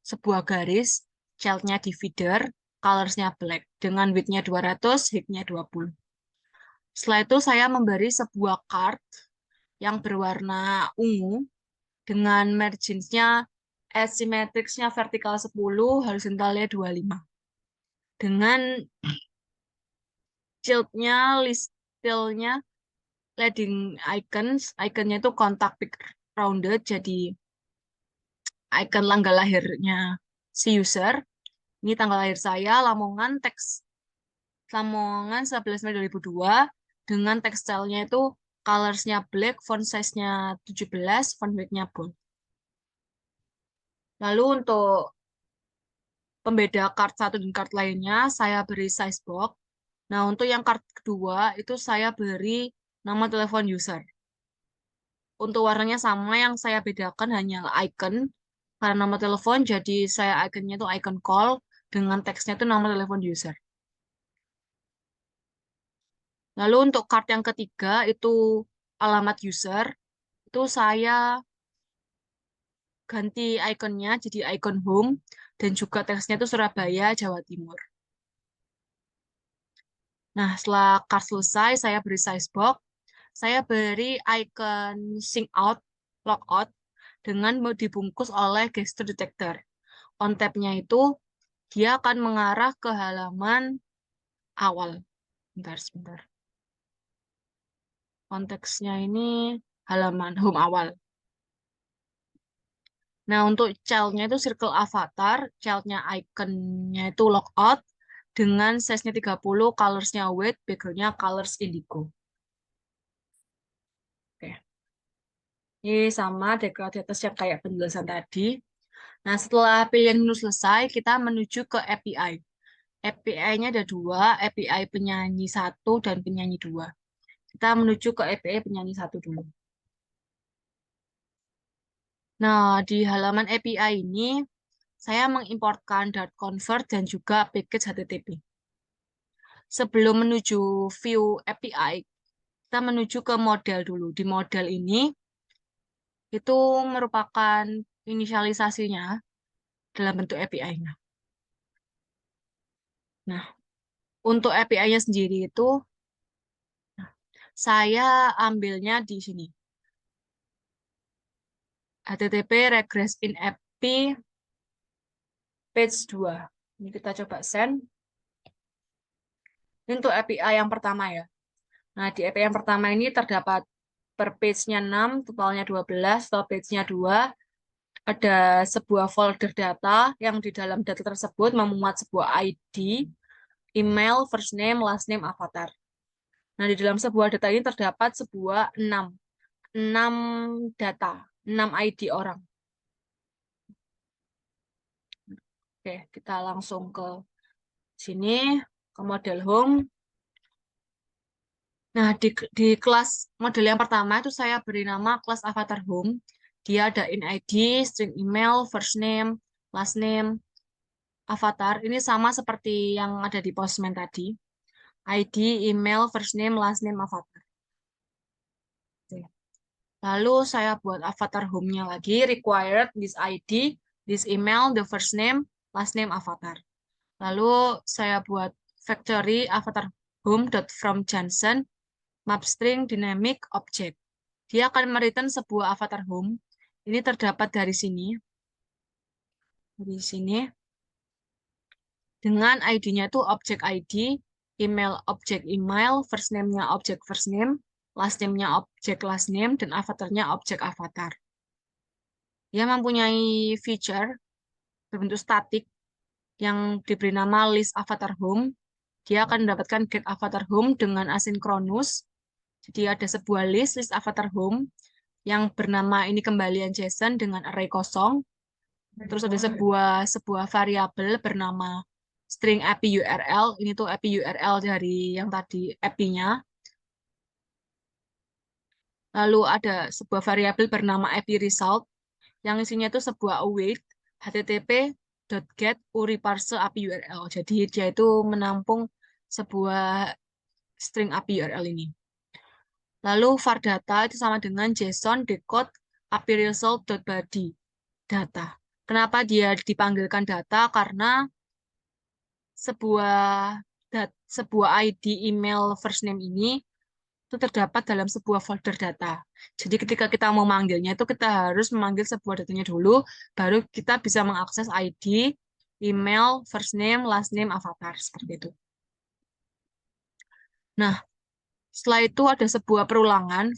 sebuah garis, child-nya divider, colors-nya black, dengan width-nya 200, height-nya 20. Setelah itu saya memberi sebuah card yang berwarna ungu dengan margins-nya asymmetrics-nya vertikal 10, horizontalnya 25. Dengan child-nya, listilnya, leading icons, iconnya itu kontak pick rounded, jadi icon tanggal lahirnya si user. Ini tanggal lahir saya, Lamongan, teks Lamongan 11 Mei 2002, dengan tekstilnya itu colors-nya black, font size-nya 17, font weight-nya bold. Lalu untuk pembeda card satu dan card lainnya, saya beri size box. Nah, untuk yang card kedua, itu saya beri nama telepon user. Untuk warnanya sama, yang saya bedakan hanya icon. Karena nomor telepon, jadi saya iconnya itu icon call, dengan teksnya itu nomor telepon user. Lalu untuk card yang ketiga, itu alamat user. Itu saya ganti ikonnya jadi icon home, dan juga teksnya itu Surabaya, Jawa Timur. Nah, setelah card selesai, saya beri size box. Saya beri icon sync out, logout, dengan mau dibungkus olai gesture detector. On tab-nya itu, dia akan mengarah ke halaman awal. Bentar, sebentar. Konteksnya ini halaman home awal. Nah, untuk child-nya itu circle avatar, child-nya iconnya itu logout, dengan size-nya 30, colors-nya white, background-nya colors indigo. Oke. Ini sama decorated atas yang kayak penjelasan tadi. Nah, setelah pilihan menu selesai, kita menuju ke API. API-nya ada dua, API penyanyi satu dan penyanyi dua. Kita menuju ke API penyanyi satu dulu. Nah, di halaman API ini, saya mengimportkan Dart Convert dan juga package HTTP. Sebelum menuju view API, kita menuju ke model dulu. Di model ini, itu merupakan inisialisasinya dalam bentuk API-nya. Nah, untuk API-nya sendiri itu, saya ambilnya di sini. HTTP regress in API page 2. Ini kita coba send. Ini untuk API yang pertama ya. Nah, di API yang pertama ini terdapat per page-nya 6, totalnya 12, total page-nya 2. Ada sebuah folder data yang di dalam data tersebut memuat sebuah ID, email, first name, last name, avatar. Nah, di dalam sebuah data ini terdapat sebuah 6 data, 6 ID orang. Oke, kita langsung ke sini, ke model home. Nah, di kelas model yang pertama itu saya beri nama kelas avatar home. Dia ada in ID, string email, first name, last name, avatar. Ini sama seperti yang ada di Postman tadi. ID, email, first name, last name, avatar. Oke. Lalu saya buat avatar home-nya lagi, required this ID, this email, the first name, last name, avatar. Lalu saya buat factory avatar home.from Johnson, map string dynamic object. Dia akan mereturn sebuah avatar home. Ini terdapat dari sini. Dari sini. Dengan ID-nya itu objek ID, email objek email, first name-nya objek first name, last name-nya objek last name, dan avatarnya objek avatar. Dia mempunyai feature berbentuk statik yang diberi nama list avatar home. Dia akan mendapatkan get avatar home dengan asinkronus. Jadi ada sebuah list avatar home yang bernama ini kembalian JSON dengan array kosong. Terus ada sebuah variabel bernama string API URL. Ini tuh API URL dari yang tadi API-nya. Lalu ada sebuah variabel bernama API result yang isinya itu sebuah await http.get URI parse API URL. Jadi dia itu menampung sebuah string API URL ini. Lalu var data itu sama dengan JSON decode API result.body data. Kenapa dia dipanggilkan data? Karena sebuah sebuah ID email first name ini itu terdapat dalam sebuah folder data. Jadi ketika kita mau manggilnya itu kita harus memanggil sebuah datanya dulu, baru kita bisa mengakses ID, email, first name, last name, avatar, seperti itu. Nah, setelah itu ada sebuah perulangan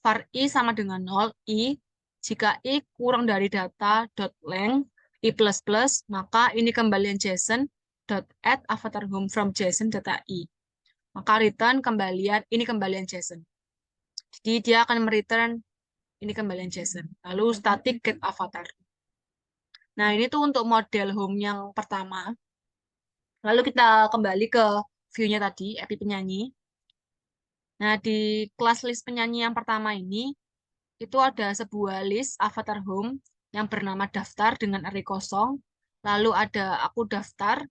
var i sama dengan 0, i, jika i kurang dari data dot length i plus plus, maka ini kembalian JSON dot add avatar home from JSON data i. Maka return kembalian, ini kembalian JSON. Jadi dia akan mereturn ini kembalian JSON. Lalu static get avatar. Nah, ini tuh untuk model home yang pertama. Lalu kita kembali ke view-nya tadi, API penyanyi. Nah, di kelas list penyanyi yang pertama ini, itu ada sebuah list avatar home yang bernama daftar dengan array kosong. Lalu ada aku daftar,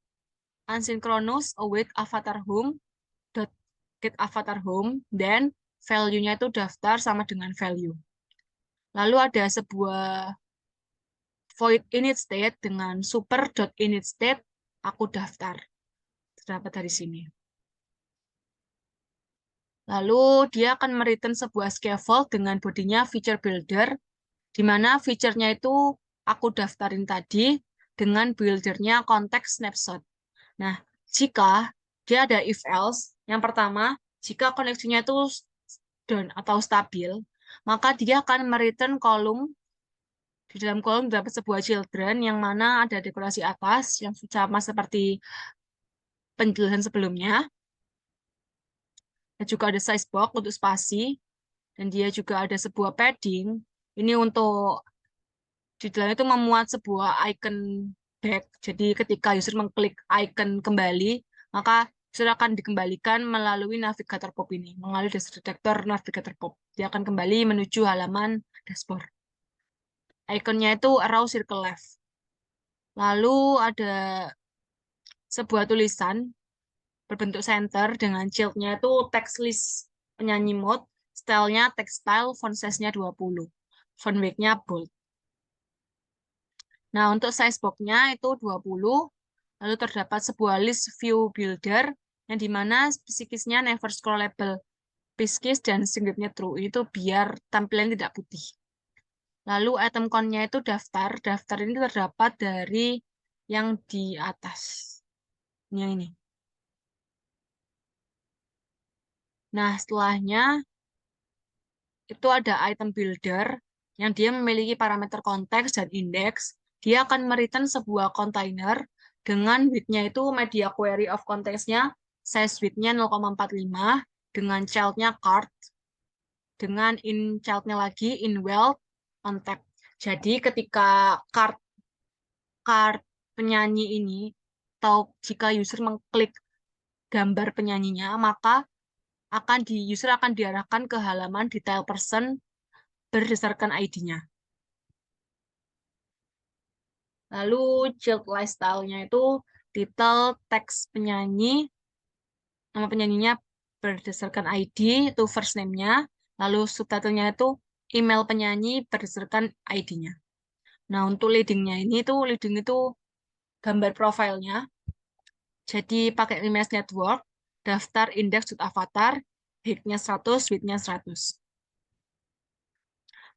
asynchronous await avatar home, dot get avatar home, dan value-nya itu daftar sama dengan value. Lalu ada sebuah void init state dengan super.init state, aku daftar. Terdapat dari sini. Lalu dia akan mereturn sebuah scaffold dengan bodinya feature builder, di mana feature-nya itu aku daftarin tadi dengan buildernya konteks snapshot. Nah, jika dia ada if else, yang pertama, jika koneksinya itu down atau stabil, maka dia akan mereturn kolom. Di dalam kolom dapat sebuah children yang mana ada dekorasi atas yang sama seperti penjelasan sebelumnya. Dan juga ada size box untuk spasi. Dan dia juga ada sebuah padding. Ini untuk di dalam itu memuat sebuah icon back. Jadi ketika user mengklik icon kembali, maka user akan dikembalikan melalui navigator pop ini, melalui detektor navigator pop. Dia akan kembali menuju halaman dashboard. Ikonnya itu arrow circle left. Lalu ada sebuah tulisan berbentuk center dengan shieldnya itu text list penyanyi mode, stylenya textile, font size-nya 20, font weight-nya bold. Nah, untuk size box-nya itu 20, lalu terdapat sebuah list view builder yang dimana psikisnya never scrollable, psikis dan script-nya true, itu biar tampilan tidak putih. Lalu item count-nya itu daftar, daftar ini terdapat dari yang di atas. Yang ini. Nah, setelahnya itu ada item builder yang dia memiliki parameter konteks dan indeks. Dia akan mereturn sebuah container dengan width-nya itu media query of context-nya, size width-nya 0,45, dengan child-nya card, dengan in child-nya lagi in wealth contact. Jadi ketika card penyanyi ini, atau jika user mengklik gambar penyanyinya, maka user akan diarahkan ke halaman detail person berdasarkan ID-nya. Lalu child lifestyle-nya itu title, teks penyanyi, nama penyanyinya berdasarkan ID, itu first name-nya. Lalu subtitle-nya itu email penyanyi berdasarkan ID-nya. Nah, untuk leading-nya ini tuh, leading itu gambar profilnya. Jadi pakai image network, daftar index.avatar, height-nya 100, width-nya 100.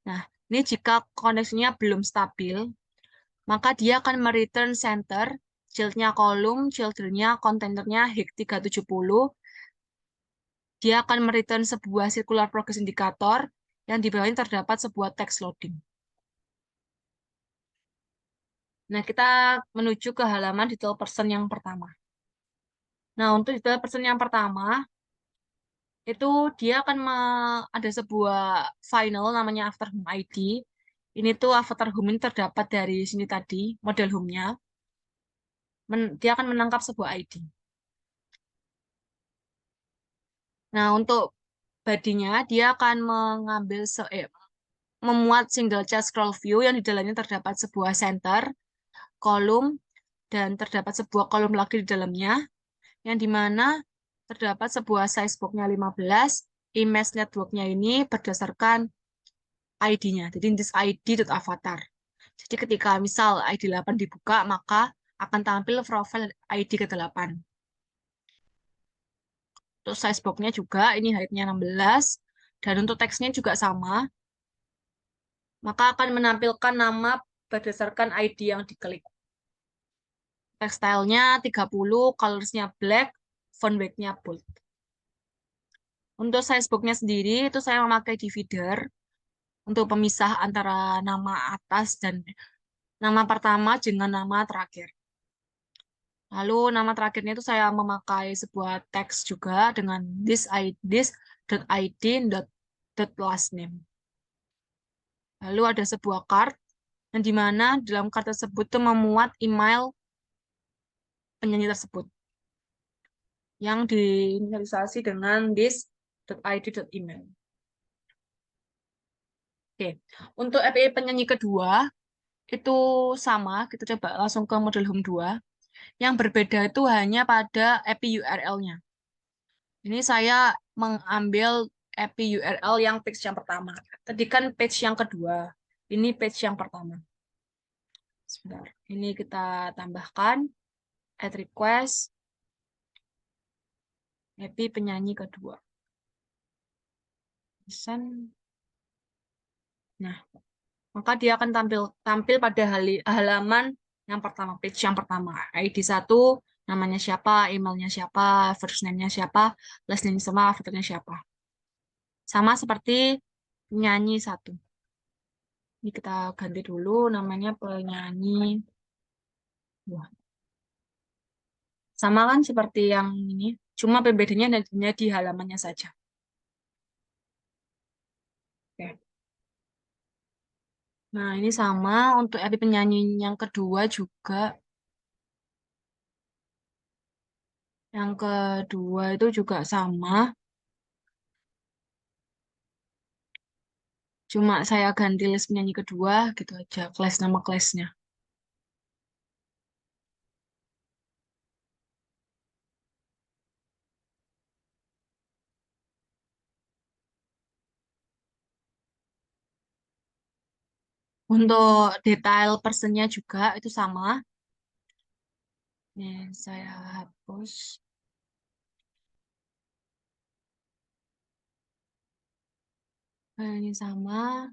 Nah, ini jika koneksinya belum stabil, maka dia akan mereturn center, child-nya kolom, children-nya, kontainernya HIG 370. Dia akan mereturn sebuah circular progress indicator yang di bawahnya terdapat sebuah text loading. Nah, kita menuju ke halaman detail person yang pertama. Nah, untuk detail person yang pertama, itu dia akan ada sebuah final namanya after home ID. Ini tuh avatar home ini terdapat dari sini tadi, model home-nya. Dia akan menangkap sebuah ID. Nah, untuk badinya, dia akan memuat single chat scroll view yang di dalamnya terdapat sebuah center, kolom, dan terdapat sebuah kolom lagi di dalamnya, yang dimana terdapat sebuah size box-nya 15, image network-nya ini berdasarkan ID-nya. Jadi this ID.avatar. Jadi ketika misal ID 8 dibuka, maka akan tampil profil ID ke-8. Untuk size box-nya juga, ini height-nya 16, dan untuk teksnya juga sama, maka akan menampilkan nama berdasarkan ID yang diklik. Tekstilnya 30, colors-nya black, font weight-nya bold. Untuk size box-nya sendiri, itu saya memakai divider untuk pemisah antara nama atas dan nama pertama dengan nama terakhir. Lalu nama terakhirnya itu saya memakai sebuah teks juga dengan this.id.last name. Lalu ada sebuah card yang dimana dalam card tersebut itu memuat email penyanyi tersebut yang diinisialisasi dengan this.id.email. Oke, untuk API penyanyi kedua itu sama, kita coba langsung ke model home 2. Yang berbeda itu hanya pada API URL-nya. Ini saya mengambil API URL yang page yang pertama. Tadi kan page yang kedua, ini page yang pertama. Sebentar, ini kita tambahkan add request API penyanyi kedua. Pesan. Nah, maka dia akan tampil pada halaman yang pertama, page yang pertama. ID 1, namanya siapa, emailnya siapa, first name-nya siapa, last name sama avatarnya siapa. Sama seperti penyanyi 1. Ini kita ganti dulu namanya penyanyi. Wah, sama kan seperti yang ini, cuma pembedanya hanya di halamannya saja. Oke. Nah, ini sama untuk API penyanyi yang kedua juga. Yang kedua itu juga sama, cuma saya ganti list penyanyi kedua gitu aja, nama kelasnya. Untuk detail personnya juga itu sama. Nih, saya hapus. Nah, ini sama.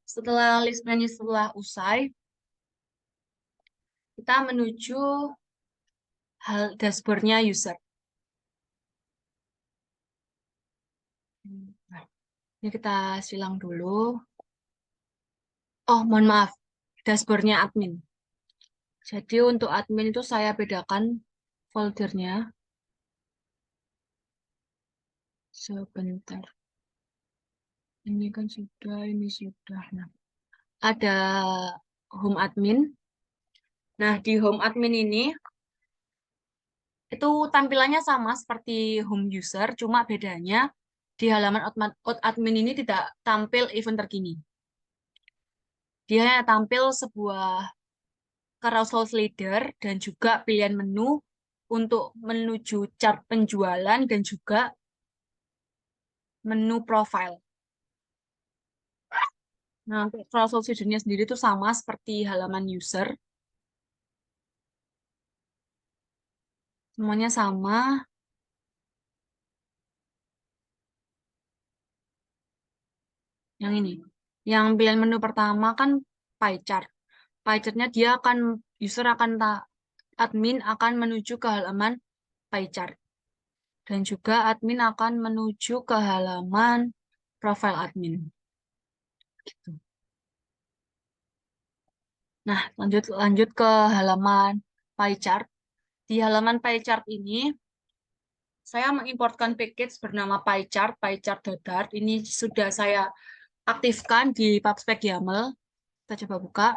Setelah list penyanyi setelah usai, kita menuju hal dashboardnya user. Nah, ini kita silang dulu. Oh, mohon maaf. Dashboardnya admin. Jadi untuk admin itu saya bedakan foldernya. Sebentar. Ini kan sudah, ini sudah. Nah, ada home admin. Nah, di home admin ini itu tampilannya sama seperti home user, cuma bedanya di halaman out admin ini tidak tampil event terkini. Dia hanya tampil sebuah carousel slider dan juga pilihan menu untuk menuju chart penjualan dan juga menu profile. Nah, untuk carousel slidernya sendiri itu sama seperti halaman user. Semuanya sama. Yang ini. Yang pilihan menu pertama kan pie chart. Pie chartnya dia akan, user akan, admin akan menuju ke halaman pie chart. Dan juga admin akan menuju ke halaman profile admin. Gitu. Nah, lanjut lanjut ke halaman pie chart. Di halaman pie chart ini, saya mengimportkan package bernama PyChart.dart. Ini sudah saya aktifkan di PubSpec YAML. Kita coba buka.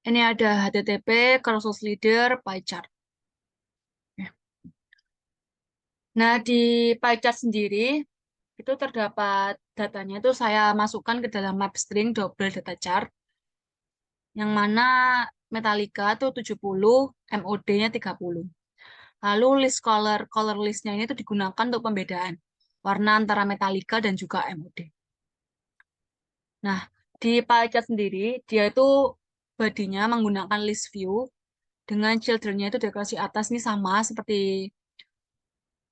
Ini ada HTTP, carousel slider, PyChart. Nah, di PyChart sendiri, itu terdapat datanya itu saya masukkan ke dalam map string double data chart, yang mana Metallica itu 70, MOD-nya 30. Lalu list color listnya ini tuh digunakan untuk pembedaan warna antara Metallica dan juga MOD. Nah, di PyChart sendiri, dia itu bodinya menggunakan list view dengan children-nya itu dekorasi atas ini sama seperti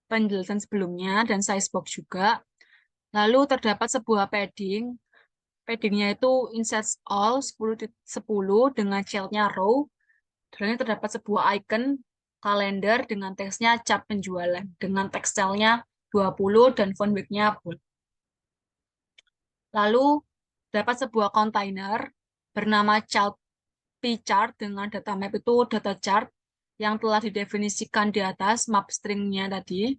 penjelasan sebelumnya dan size box juga. Lalu terdapat sebuah padding. Paddingnya itu insert all 10 dengan child-nya row. Dan ini terdapat sebuah icon kalender dengan teksnya cap penjualan dengan tekstelnya 20 dan font weight-nya bold. Lalu dapat sebuah container bernama child p-chart dengan data map itu data chart yang telah didefinisikan di atas map string-nya tadi.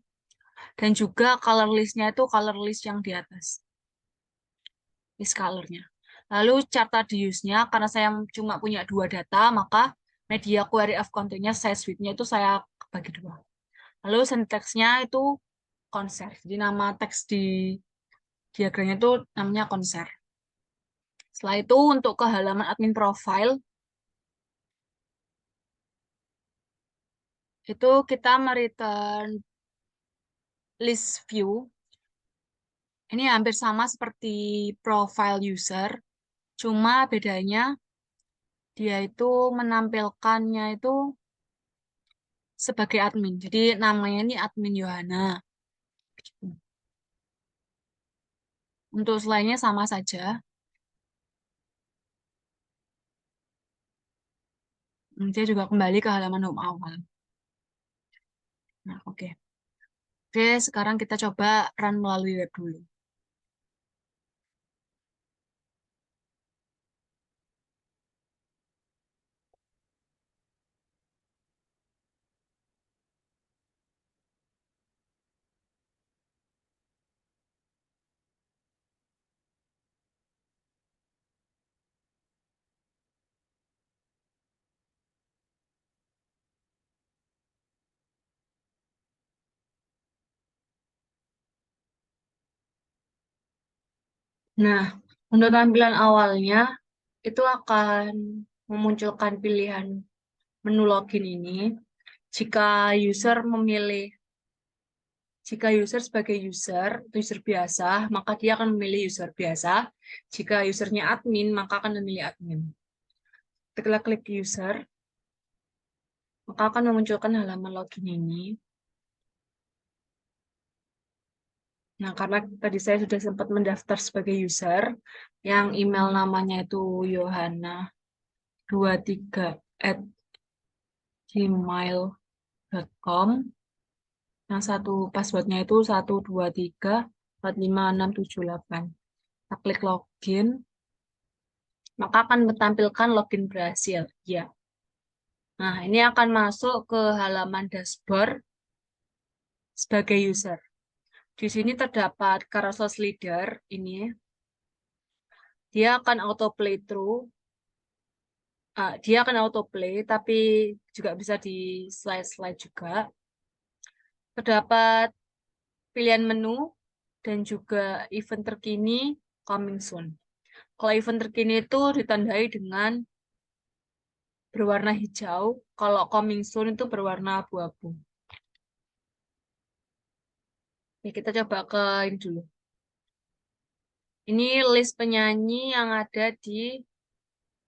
Dan juga color list-nya itu color list yang di atas. List color-nya. Lalu chart radius-nya, karena saya cuma punya 2 data, maka media query of content-nya, size width-nya itu saya bagi dua. Lalu syntax-nya itu konser. Jadi nama teks di diagramnya itu namanya konser. Setelah itu untuk ke halaman admin profile, itu kita mereturn list view. Ini hampir sama seperti profile user, cuma bedanya dia itu menampilkannya itu sebagai admin. Jadi namanya ini admin Yohana. Untuk selainnya sama saja. Dia juga kembali ke halaman home awal. Nah, oke. Oke, sekarang kita coba run melalui web dulu. Nah, untuk tampilan awalnya itu akan memunculkan pilihan menu login ini. Jika user memilih, jika user sebagai user biasa, maka dia akan memilih user biasa. Jika usernya admin, maka akan memilih admin. Ketika klik user, maka akan memunculkan halaman login ini. Nah, karena tadi saya sudah sempat mendaftar sebagai user, yang email namanya itu yohana23@gmail.com, yang satu passwordnya itu 123456678. Kita klik login, maka akan menampilkan login berhasil. Ya. Nah, ini akan masuk ke halaman dashboard sebagai user. Di sini terdapat carousel slider ini. Dia akan autoplay through. Dia akan autoplay, tapi juga bisa di slide-slide juga. Terdapat pilihan menu dan juga event terkini coming soon. Kalau event terkini itu ditandai dengan berwarna hijau, kalau coming soon itu berwarna abu-abu. Ya, kita coba ke ini dulu. Ini list penyanyi yang ada di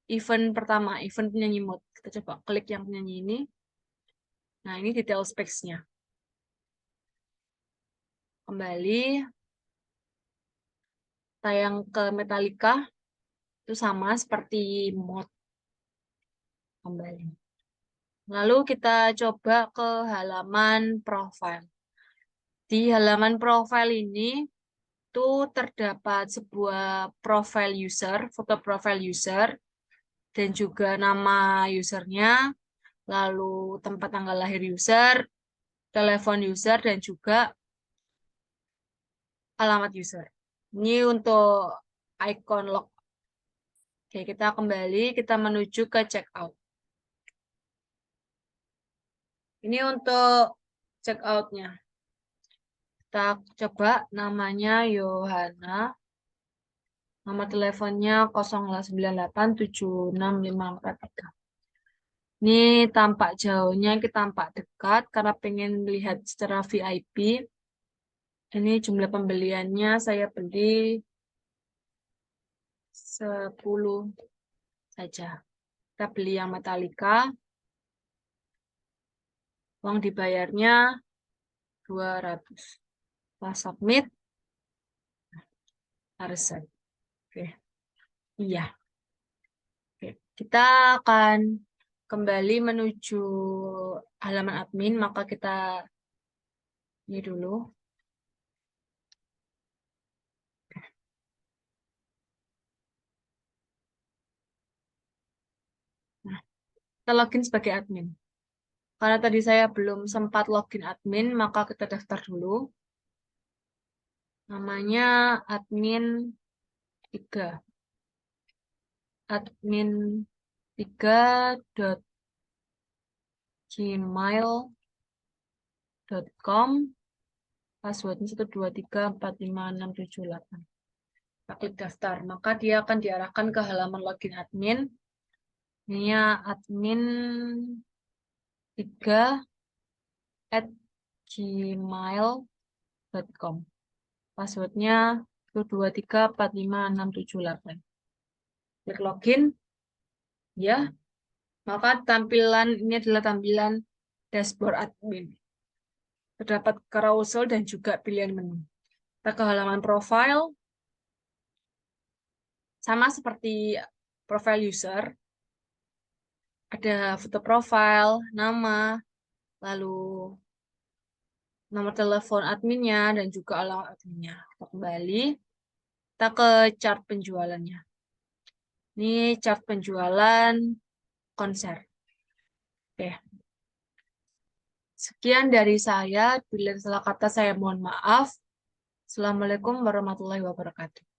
event pertama, event penyanyi mode. Kita coba klik yang penyanyi ini. Nah, ini detail specs-nya. Kembali, tayang ke Metallica, itu sama seperti mode. Kembali. Lalu kita coba ke halaman profile. Di halaman profile ini, itu terdapat sebuah profile user, foto profile user, dan juga nama usernya, lalu tempat tanggal lahir user, telepon user, dan juga alamat user. Ini untuk icon log. Oke, kita kembali, kita menuju ke checkout. Ini untuk checkout-nya. Kita coba namanya Yohana. Nama teleponnya 0898765543. Ini tampak jauhnya, kita tampak dekat karena pengen lihat secara VIP. Ini jumlah pembeliannya saya beli 10 saja. Kita beli yang Metallica. Uang dibayarnya 200. Kita submit. Harus set. Oke. Iya. Oke. Kita akan kembali menuju halaman admin, maka kita ini dulu. Nah, kita login sebagai admin. Karena tadi saya belum sempat login admin, maka kita daftar dulu. Namanya admin 3. Admin 3. gmail.com, passwordnya 123456788. Kita klik daftar, maka dia akan diarahkan ke halaman login admin. Ini admin 3@gmail.com. Passwordnya 123456788. Klik login, ya. Maka tampilan ini adalah tampilan dashboard admin. Terdapat carousel dan juga pilihan menu. Kita ke halaman profile. Sama seperti profile user. Ada foto profile, nama, lalu nomor telepon adminnya, dan juga alamat adminnya. Kita kembali. Kita ke chart penjualannya. Ini chart penjualan konser. Oke. Sekian dari saya. Bila salah kata saya mohon maaf. Assalamualaikum warahmatullahi wabarakatuh.